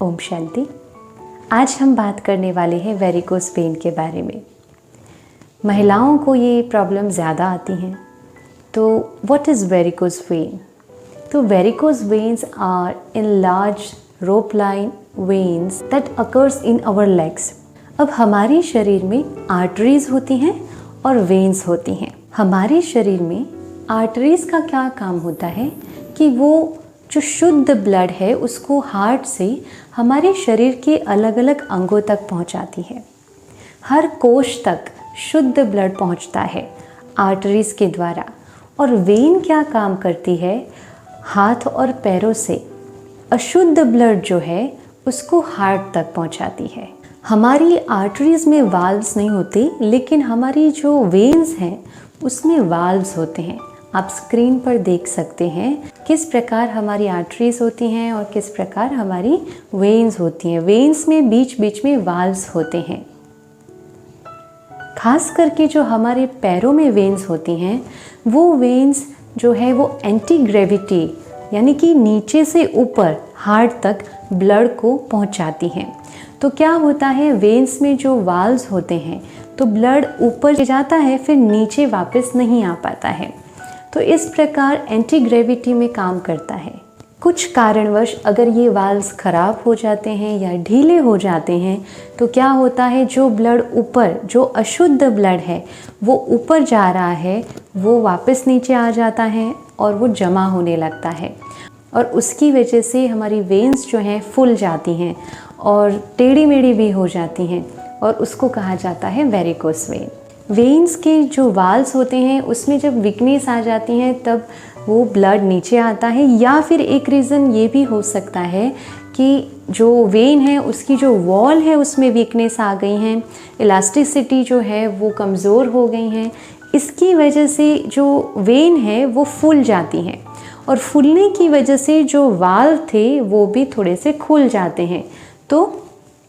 ओम शांति। आज हम बात करने वाले हैं वेरिकोस वेन के बारे में। महिलाओं को ये प्रॉब्लम ज़्यादा आती हैं। तो व्हाट इज़ वेरिकोस वेन? तो varicose veins are in large rope line veins that occurs in our legs. अब हमारे शरीर में आर्टरीज होती हैं और वेन्स होती हैं। हमारे शरीर में आर्टरीज का क्या काम होता है कि वो जो शुद्ध ब्लड है उसको हार्ट से हमारे शरीर के अलग अलग अंगों तक पहुंचाती है। हर कोश तक शुद्ध ब्लड पहुंचता है आर्टरीज के द्वारा। और वेन क्या काम करती है? हाथ और पैरों से अशुद्ध ब्लड जो है उसको हार्ट तक पहुंचाती है। हमारी आर्टरीज में वाल्व्स नहीं होते, लेकिन हमारी जो वेन्स हैं उसमें वाल्व्स होते हैं। आप स्क्रीन पर देख सकते हैं किस प्रकार हमारी आर्टरीज होती हैं और किस प्रकार हमारी वेन्स होती हैं। वेन्स में बीच बीच में वाल्व्स होते हैं। खास करके जो हमारे पैरों में वेन्स होती हैं वो वेन्स जो है वो एंटी ग्रेविटी यानी कि नीचे से ऊपर हार्ट तक ब्लड को पहुंचाती हैं। तो क्या होता है, वेन्स में जो वाल्व्स होते हैं तो ब्लड ऊपर जाता है, फिर नीचे वापस नहीं आ पाता है। तो इस प्रकार एंटी ग्रेविटी में काम करता है। कुछ कारणवश अगर ये वाल्व्स खराब हो जाते हैं या ढीले हो जाते हैं तो क्या होता है, जो ब्लड ऊपर, जो अशुद्ध ब्लड है वो ऊपर जा रहा है, वो वापस नीचे आ जाता है और वो जमा होने लगता है। और उसकी वजह से हमारी वेन्स जो हैं फूल जाती हैं और टेढ़ी मेढ़ी भी हो जाती हैं और उसको कहा जाता है वेरिकोस वेन। वेन्स के जो वाल्व्स होते हैं उसमें जब वीकनेस आ जाती है तब वो ब्लड नीचे आता है। या फिर एक रीज़न ये भी हो सकता है कि जो वेन है उसकी जो वॉल है उसमें वीकनेस आ गई हैं, इलास्टिसिटी जो है वो कमज़ोर हो गई हैं। इसकी वजह से जो वेन है वो फूल जाती हैं और फूलने की वजह से जो वाल्व थे वो भी थोड़े से खुल जाते हैं। तो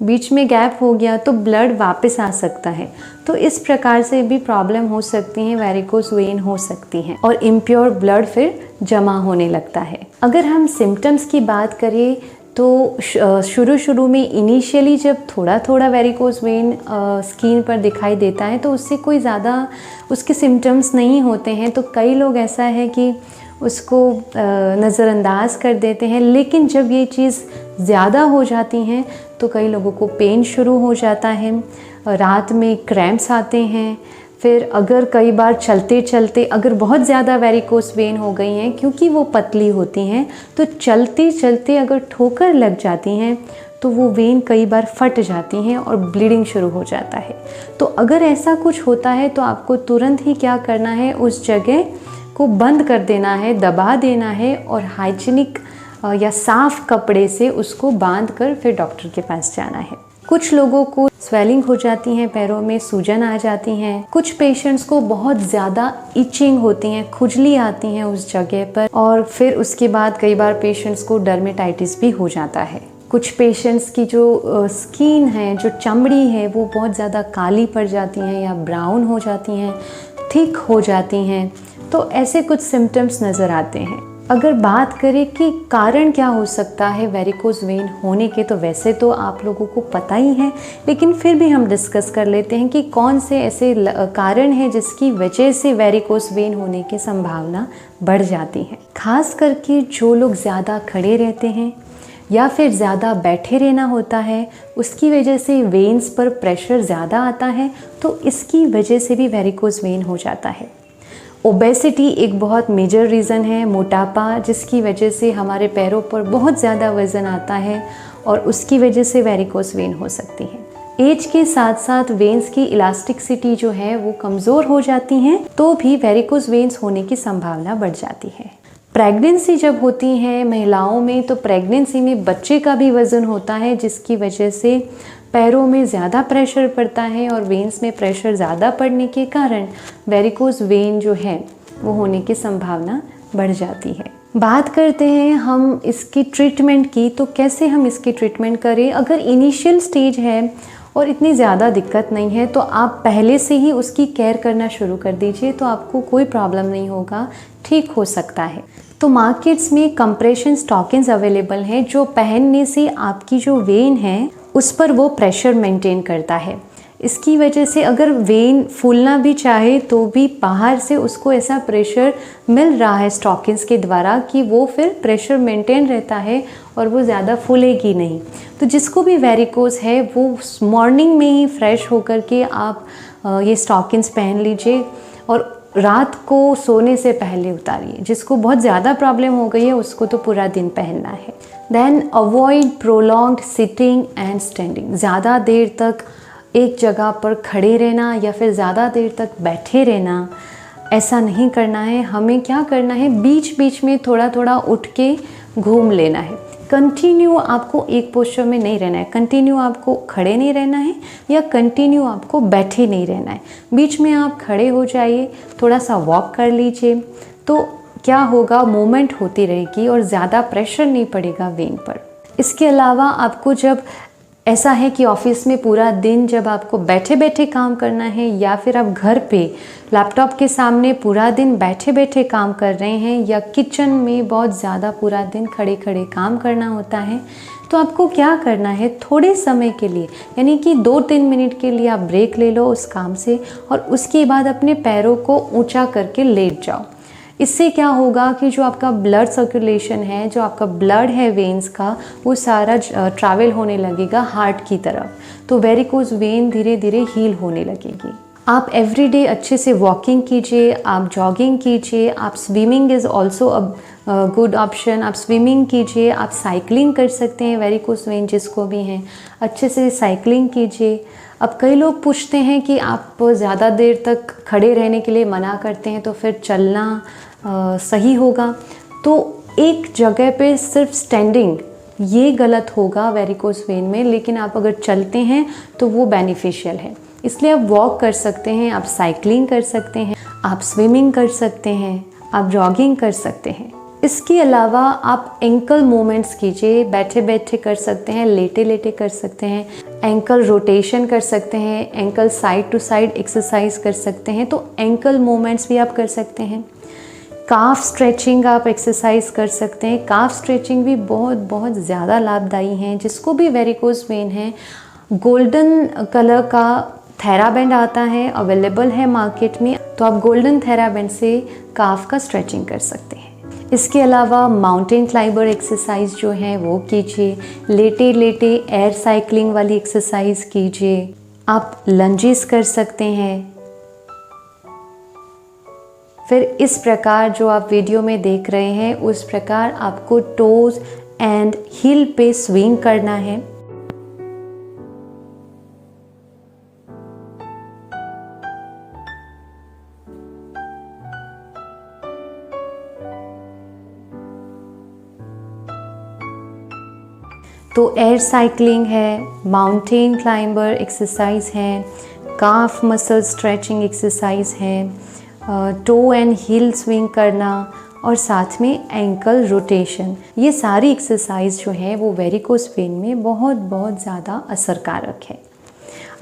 बीच में गैप हो गया तो ब्लड वापस आ सकता है। तो इस प्रकार से भी प्रॉब्लम हो सकती है, वेरिकोस वेन हो सकती हैं और इम्प्योर ब्लड फिर जमा होने लगता है। अगर हम सिम्टम्स की बात करें तो शुरू में इनिशियली जब थोड़ा थोड़ा वेरिकोस वेन स्किन पर दिखाई देता है तो उससे कोई ज़्यादा उसके सिम्टम्स नहीं होते हैं। तो कई लोग ऐसा है कि उसको नज़रअंदाज कर देते हैं, लेकिन जब ये चीज़ ज़्यादा हो जाती हैं तो कई लोगों को पेन शुरू हो जाता है, रात में क्रैम्प्स आते हैं। फिर अगर कई बार चलते चलते अगर बहुत ज़्यादा वेरिकोस वेन हो गई हैं, क्योंकि वो पतली होती हैं, तो चलते चलते अगर ठोकर लग जाती हैं तो वो वेन कई बार फट जाती हैं और ब्लीडिंग शुरू हो जाता है। तो अगर ऐसा कुछ होता है तो आपको तुरंत ही क्या करना है, उस जगह को बंद कर देना है, दबा देना है और हाइजीनिक या साफ़ कपड़े से उसको बांध कर फिर डॉक्टर के पास जाना है। कुछ लोगों को स्वेलिंग हो जाती हैं, पैरों में सूजन आ जाती हैं। कुछ पेशेंट्स को बहुत ज़्यादा इचिंग होती हैं, खुजली आती हैं उस जगह पर। और फिर उसके बाद कई बार पेशेंट्स को डर्मेटाइटिस भी हो जाता है। कुछ पेशेंट्स की जो स्किन है, जो चमड़ी है, वो बहुत ज़्यादा काली पड़ जाती हैं या ब्राउन हो जाती हैं, थिक हो जाती हैं। तो ऐसे कुछ सिम्टम्स नज़र आते हैं। अगर बात करें कि कारण क्या हो सकता है वेरिकोस वेन होने के, तो वैसे तो आप लोगों को पता ही है, लेकिन फिर भी हम डिस्कस कर लेते हैं कि कौन से ऐसे कारण हैं जिसकी वजह से वेरिकोस वेन होने की संभावना बढ़ जाती है। खास करके जो लोग ज़्यादा खड़े रहते हैं या फिर ज़्यादा बैठे रहना होता है, उसकी वजह से वेन्स पर प्रेशर ज़्यादा आता है, तो इसकी वजह से भी वेरिकोस वेन हो जाता है। ओबेसिटी एक बहुत मेजर रीज़न है, मोटापा, जिसकी वजह से हमारे पैरों पर बहुत ज़्यादा वज़न आता है और उसकी वजह से वेरिकोस वेन हो सकती है। एज के साथ साथ वेन्स की इलास्टिसिटी जो है वो कमज़ोर हो जाती हैं, तो भी वेरिकोस वेन्स होने की संभावना बढ़ जाती है। प्रेगनेंसी जब होती है महिलाओं में, तो प्रेगनेंसी में बच्चे का भी वज़न होता है, जिसकी वजह से पैरों में ज़्यादा प्रेशर पड़ता है और वेन्स में प्रेशर ज़्यादा पड़ने के कारण वेरिकोस वेन जो है वो होने की संभावना बढ़ जाती है। बात करते हैं हम इसकी ट्रीटमेंट की, तो कैसे हम इसकी ट्रीटमेंट करें। अगर इनिशियल स्टेज है और इतनी ज़्यादा दिक्कत नहीं है तो आप पहले से ही उसकी केयर करना शुरू कर दीजिए, तो आपको कोई प्रॉब्लम नहीं होगा, ठीक हो सकता है। तो मार्केट्स में कंप्रेशन स्टॉकिंग्स अवेलेबल हैं जो पहनने से आपकी जो वेन है उस पर वो प्रेशर मेंटेन करता है। इसकी वजह से अगर वेन फूलना भी चाहे तो भी बाहर से उसको ऐसा प्रेशर मिल रहा है स्टॉकिंग्स के द्वारा कि वो फिर प्रेशर मेंटेन रहता है और वो ज़्यादा फूलेगी नहीं। तो जिसको भी वेरिकोज है वो मॉर्निंग में ही फ्रेश होकर के आप ये स्टॉकिंग्स पहन लीजिए और रात को सोने से पहले उतारिए। जिसको बहुत ज़्यादा प्रॉब्लम हो गई है उसको तो पूरा दिन पहनना है। Then avoid prolonged sitting and standing. ज़्यादा देर तक एक जगह पर खड़े रहना या फिर ज़्यादा देर तक बैठे रहना, ऐसा नहीं करना है। हमें क्या करना है, बीच बीच में थोड़ा थोड़ा उठ के घूम लेना है। कंटिन्यू आपको एक पोस्चर में नहीं रहना है, कंटिन्यू आपको खड़े नहीं रहना है या कंटिन्यू आपको बैठे नहीं रहना है। बीच में आप खड़े हो जाइए, थोड़ा सा वॉक कर लीजिए, तो क्या होगा, मूवमेंट होती रहेगी और ज़्यादा प्रेशर नहीं पड़ेगा वेन पर। इसके अलावा आपको जब ऐसा है कि ऑफिस में पूरा दिन जब आपको बैठे बैठे काम करना है या फिर आप घर पे लैपटॉप के सामने पूरा दिन बैठे बैठे काम कर रहे हैं या किचन में बहुत ज़्यादा पूरा दिन खड़े खड़े काम करना होता है, तो आपको क्या करना है, थोड़े समय के लिए यानी कि 2-3 मिनट के लिए आप ब्रेक ले लो उस काम से और उसके बाद अपने पैरों को ऊंचा करके लेट जाओ। इससे क्या होगा कि जो आपका ब्लड सर्कुलेशन है, जो आपका ब्लड है वेन्स का, वो सारा ट्रैवल होने लगेगा हार्ट की तरफ, तो वेरिकोज वेन धीरे धीरे हील होने लगेगी। आप एवरीडे अच्छे से वॉकिंग कीजिए, आप जॉगिंग कीजिए, आप swimming is also a good option. आप स्विमिंग कीजिए, आप साइकिलिंग कर सकते हैं, वेरिकोज वेन जिसको भी हैं अच्छे से साइकिलिंग कीजिए। अब कई लोग पूछते हैं कि आप ज़्यादा देर तक खड़े रहने के लिए मना करते हैं तो फिर चलना सही होगा, तो एक जगह पे सिर्फ स्टैंडिंग ये गलत होगा वेरिकोज वेन में, लेकिन आप अगर चलते हैं तो वो बेनिफिशियल है। इसलिए आप वॉक कर सकते हैं, आप साइकिलिंग कर सकते हैं, आप स्विमिंग कर सकते हैं, आप जॉगिंग कर सकते हैं। इसके अलावा आप एंकल मूवमेंट्स कीजिए, बैठे बैठे कर सकते हैं, लेटे लेटे कर सकते हैं, एंकल रोटेशन कर सकते हैं, ankle side to side exercise कर सकते हैं, तो एंकल मूवमेंट्स भी आप कर सकते हैं। काफ स्ट्रेचिंग आप एक्सरसाइज कर सकते हैं। काफ स्ट्रेचिंग भी बहुत बहुत ज़्यादा लाभदायी हैं। जिसको भी वेरिकोज वेन है, गोल्डन कलर का थेराबैंड आता है, अवेलेबल है मार्केट में, तो आप गोल्डन थेराबैंड से काफ का स्ट्रेचिंग कर सकते हैं। इसके अलावा माउंटेन क्लाइंबर एक्सरसाइज जो है वो कीजिए, लेटे लेटे एयर साइकिलिंग वाली एक्सरसाइज कीजिए, आप लंजेस कर सकते हैं। फिर इस प्रकार जो आप वीडियो में देख रहे हैं उस प्रकार आपको टोज एंड हील पे स्विंग करना है। तो एयर साइकिलिंग है, माउंटेन क्लाइंबर एक्सरसाइज है, काफ मसल स्ट्रेचिंग एक्सरसाइज है, टो एंड हील स्विंग करना और साथ में एंकल रोटेशन, ये सारी एक्सरसाइज जो है वो वेरिकोज वेन में बहुत बहुत ज़्यादा असरकारक है।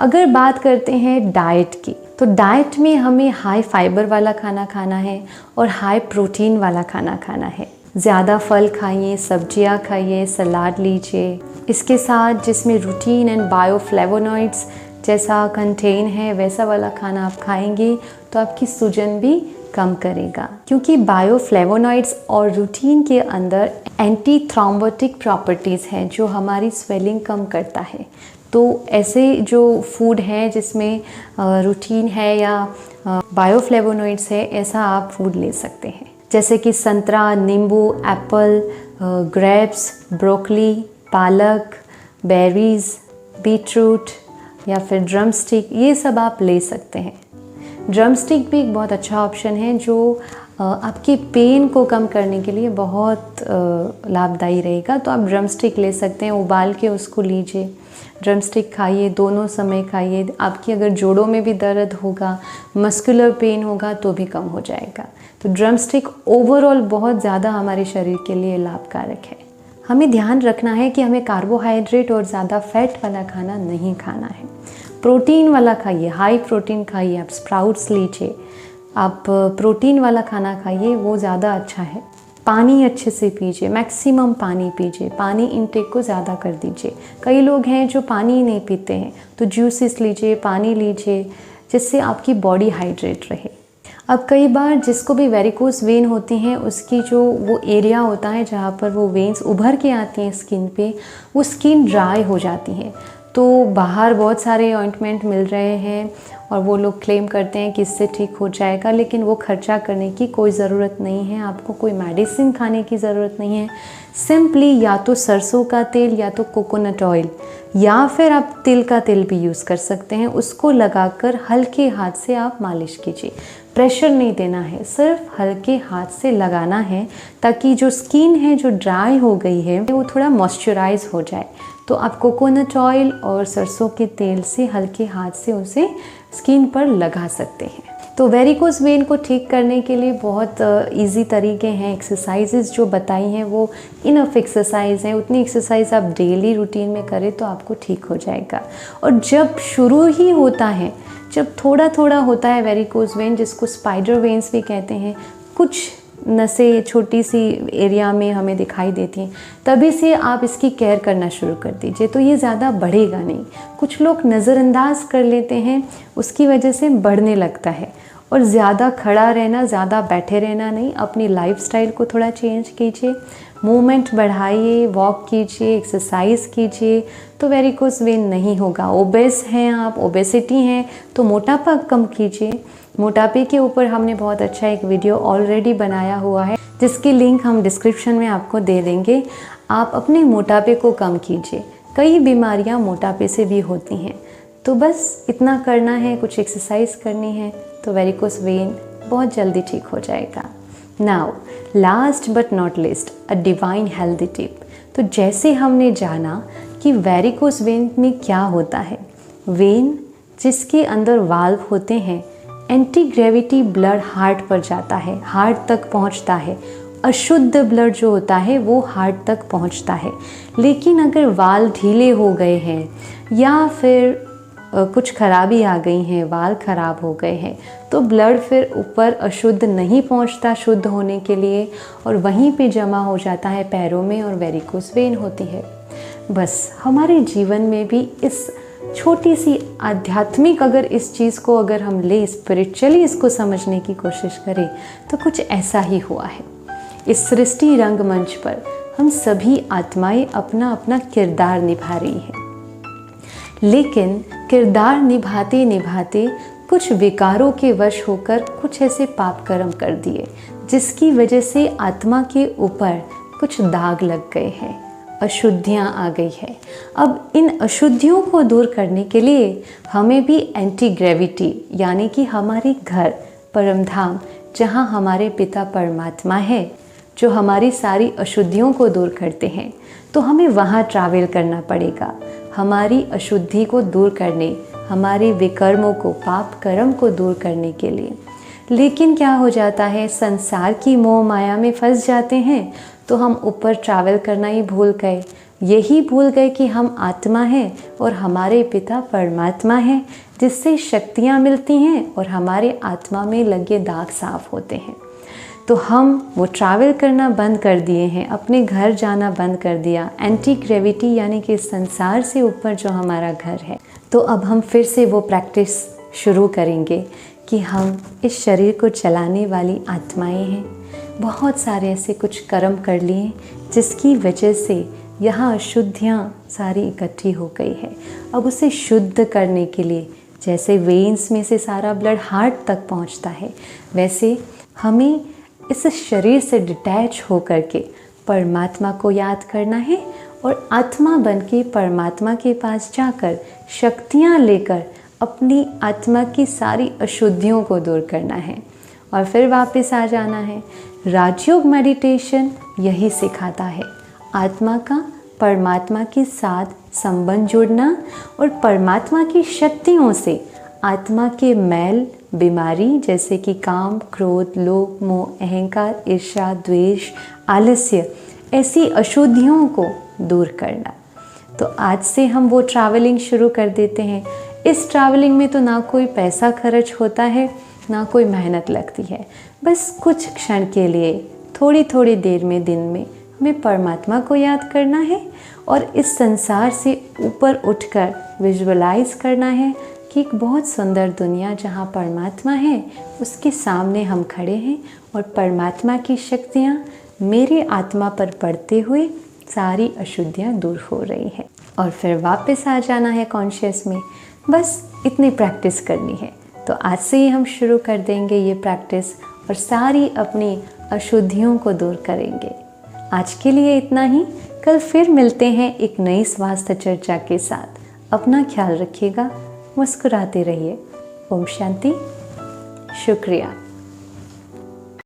अगर बात करते हैं डाइट की, तो डाइट में हमें हाई फाइबर वाला खाना खाना है और हाई प्रोटीन वाला खाना खाना है। ज़्यादा फल खाइए, सब्जियां खाइए, सलाद लीजिए। इसके साथ जिसमें रूटीन एंड बायोफ्लेवोनॉइड्स जैसा कंटेन है वैसा वाला खाना आप खाएंगे तो आपकी सूजन भी कम करेगा, क्योंकि बायोफ्लेवोनॉइड्स और रूटीन के अंदर एंटी थ्रोम्बोटिक प्रॉपर्टीज़ हैं जो हमारी स्वेलिंग कम करता है। तो ऐसे जो फूड है जिसमें रूटीन है या बायोफ्लेवोनॉइड्स है, ऐसा आप फूड ले सकते हैं, जैसे कि संतरा, नींबू, एप्पल, ग्रेप्स, ब्रोकली, पालक, बेरीज, बीटरूट या फिर ड्रम स्टिक, ये सब आप ले सकते हैं। ड्रम स्टिक भी एक बहुत अच्छा ऑप्शन है जो आपके पेन को कम करने के लिए बहुत लाभदायी रहेगा। तो आप ड्रम स्टिक ले सकते हैं, उबाल के उसको लीजिए, ड्रम स्टिक खाइए, दोनों समय खाइए। आपकी अगर जोड़ों में भी दर्द होगा, मस्कुलर पेन होगा तो भी कम हो जाएगा। तो ड्रम स्टिक ओवरऑल बहुत ज़्यादा हमारे शरीर के लिए लाभकारक है। हमें ध्यान रखना है कि हमें कार्बोहाइड्रेट और ज़्यादा फैट वाला खाना नहीं खाना है। प्रोटीन वाला खाइए, हाई प्रोटीन खाइए, आप स्प्राउट्स लीजिए, आप प्रोटीन वाला खाना खाइए, वो ज़्यादा अच्छा है। पानी अच्छे से पीजिए, मैक्सिमम पानी पीजिए, पानी इनटेक को ज़्यादा कर दीजिए। कई लोग हैं जो पानी ही नहीं पीते हैं, तो जूसेस लीजिए, पानी लीजिए, जिससे आपकी बॉडी हाइड्रेट रहे। अब कई बार जिसको भी वेरिकोस वेन होती हैं, उसकी जो वो एरिया होता है जहाँ पर वो वेन्स उभर के आती हैं स्किन पे, वो स्किन ड्राई हो जाती है। तो बाहर बहुत सारे ऑइंटमेंट मिल रहे हैं और वो लोग क्लेम करते हैं कि इससे ठीक हो जाएगा, लेकिन वो खर्चा करने की कोई ज़रूरत नहीं है, आपको कोई मेडिसिन खाने की ज़रूरत नहीं है। सिंपली या तो सरसों का तेल या तो कोकोनट ऑयल या फिर आप तिल का तेल भी यूज़ कर सकते हैं, उसको लगाकर हल्के हाथ से आप मालिश कीजिए। प्रेशर नहीं देना है, सिर्फ हल्के हाथ से लगाना है ताकि जो स्किन है जो ड्राई हो गई है वो थोड़ा मॉइस्चराइज हो जाए। तो आप कोकोनट ऑयल और सरसों के तेल से हल्के हाथ से उसे स्किन पर लगा सकते हैं। तो वेरिकोस वेन को ठीक करने के लिए बहुत इजी तरीके हैं। एक्सरसाइजेज जो बताई हैं वो इनफ एक्सरसाइज हैं, उतनी एक्सरसाइज आप डेली रूटीन में करें तो आपको ठीक हो जाएगा। और जब शुरू ही होता है, जब थोड़ा थोड़ा होता है वेरिकोस वेन, जिसको स्पाइडर वेन्स भी कहते हैं, कुछ नसें छोटी सी एरिया में हमें दिखाई देती हैं, तभी से आप इसकी केयर करना शुरू कर दीजिए, तो ये ज़्यादा बढ़ेगा नहीं। कुछ लोग नज़रअंदाज कर लेते हैं, उसकी वजह से बढ़ने लगता है। और ज़्यादा खड़ा रहना, ज़्यादा बैठे रहना नहीं, अपनी लाइफस्टाइल को थोड़ा चेंज कीजिए, मूवमेंट बढ़ाइए, वॉक कीजिए, एक्सरसाइज कीजिए, तो वेरिकोस वेन नहीं होगा। ओबेस हैं आप, ओबेसिटी हैं, तो मोटापा कम कीजिए। मोटापे के ऊपर हमने बहुत अच्छा एक वीडियो ऑलरेडी बनाया हुआ है, जिसकी लिंक हम डिस्क्रिप्शन में आपको दे देंगे। आप अपने मोटापे को कम कीजिए, कई बीमारियां मोटापे से भी होती हैं। तो बस इतना करना है, कुछ एक्सरसाइज करनी है, तो वेरिकोस वेन बहुत जल्दी ठीक हो जाएगा। Now last but not least, a divine healthy tip. तो जैसे हमने जाना कि वेरिकोस वेन में क्या होता है, वेन जिसके अंदर वाल्व होते हैं, एंटी ग्रेविटी ब्लड हार्ट पर जाता है, हार्ट तक पहुंचता है। अशुद्ध ब्लड जो होता है वो हार्ट तक पहुंचता है। लेकिन अगर वाल्व ढीले हो गए हैं या फिर कुछ खराबी आ गई हैं, वाल्व खराब हो गए हैं, तो ब्लड फिर ऊपर अशुद्ध नहीं पहुंचता शुद्ध होने के लिए, और वहीं पे जमा हो जाता है पैरों में और वेरिकोस वेन होती है। बस हमारे जीवन में भी इस छोटी सी आध्यात्मिक अगर इस चीज़ को अगर हम ले, स्पिरिचुअली इसको समझने की कोशिश करें, तो कुछ ऐसा ही हुआ है। इस सृष्टि रंगमंच पर हम सभी आत्माएं अपना अपना किरदार निभा रही हैं, लेकिन किरदार निभाते निभाते कुछ विकारों के वश होकर कुछ ऐसे पाप कर्म कर दिए, जिसकी वजह से आत्मा के ऊपर कुछ दाग लग गए हैं, अशुद्धियाँ आ गई है। अब इन अशुद्धियों को दूर करने के लिए हमें भी एंटी ग्रेविटी, यानी कि हमारे घर परम धाम, जहाँ हमारे पिता परमात्मा है, जो हमारी सारी अशुद्धियों को दूर करते हैं, तो हमें वहाँ ट्रैवल करना पड़ेगा, हमारी अशुद्धि को दूर करने, हमारे विकर्मों को, पाप कर्म को दूर करने के लिए। लेकिन क्या हो जाता है, संसार की मोह माया में फंस जाते हैं, तो हम ऊपर ट्रैवल करना ही भूल गए। यही भूल गए कि हम आत्मा हैं और हमारे पिता परमात्मा हैं, जिससे शक्तियाँ मिलती हैं और हमारे आत्मा में लगे दाग साफ होते हैं। तो हम वो ट्रैवल करना बंद कर दिए हैं, अपने घर जाना बंद कर दिया, एंटी ग्रेविटी यानी कि संसार से ऊपर जो हमारा घर है। तो अब हम फिर से वो प्रैक्टिस शुरू करेंगे कि हम इस शरीर को चलाने वाली आत्माएं हैं। बहुत सारे ऐसे कुछ कर्म कर लिए जिसकी वजह से यहाँ अशुद्धियाँ सारी इकट्ठी हो गई है। अब उसे शुद्ध करने के लिए, जैसे वेन्स में से सारा ब्लड हार्ट तक पहुँचता है, वैसे हमें इस शरीर से डिटैच होकर के परमात्मा को याद करना है और आत्मा बन के परमात्मा के पास जाकर शक्तियाँ लेकर अपनी आत्मा की सारी अशुद्धियों को दूर करना है और फिर वापस आ जाना है। राजयोग मेडिटेशन यही सिखाता है, आत्मा का परमात्मा के साथ संबंध जोड़ना और परमात्मा की शक्तियों से आत्मा के मैल, बीमारी जैसे कि काम, क्रोध, लोभ, मोह, अहंकार, ईर्ष्या, द्वेष, आलस्य, ऐसी अशुद्धियों को दूर करना। तो आज से हम वो ट्रैवलिंग शुरू कर देते हैं। इस ट्रैवलिंग में तो ना कोई पैसा खर्च होता है, ना कोई मेहनत लगती है। बस कुछ क्षण के लिए थोड़ी थोड़ी देर में दिन में हमें परमात्मा को याद करना है और इस संसार से ऊपर उठकर विजुअलाइज करना है कि एक बहुत सुंदर दुनिया जहाँ परमात्मा है उसके सामने हम खड़े हैं और परमात्मा की शक्तियाँ मेरी आत्मा पर पड़ते हुए सारी अशुद्धियाँ दूर हो रही है और फिर वापस आ जाना है कॉन्शियस में। बस इतनी प्रैक्टिस करनी है। तो आज से ही हम शुरू कर देंगे ये प्रैक्टिस और सारी अपनी अशुद्धियों को दूर करेंगे। आज के लिए इतना ही। कल फिर मिलते हैं एक नई स्वास्थ्य चर्चा के साथ। अपना ख्याल रखिएगा, मुस्कुराते रहिए। ओम शांति। शुक्रिया।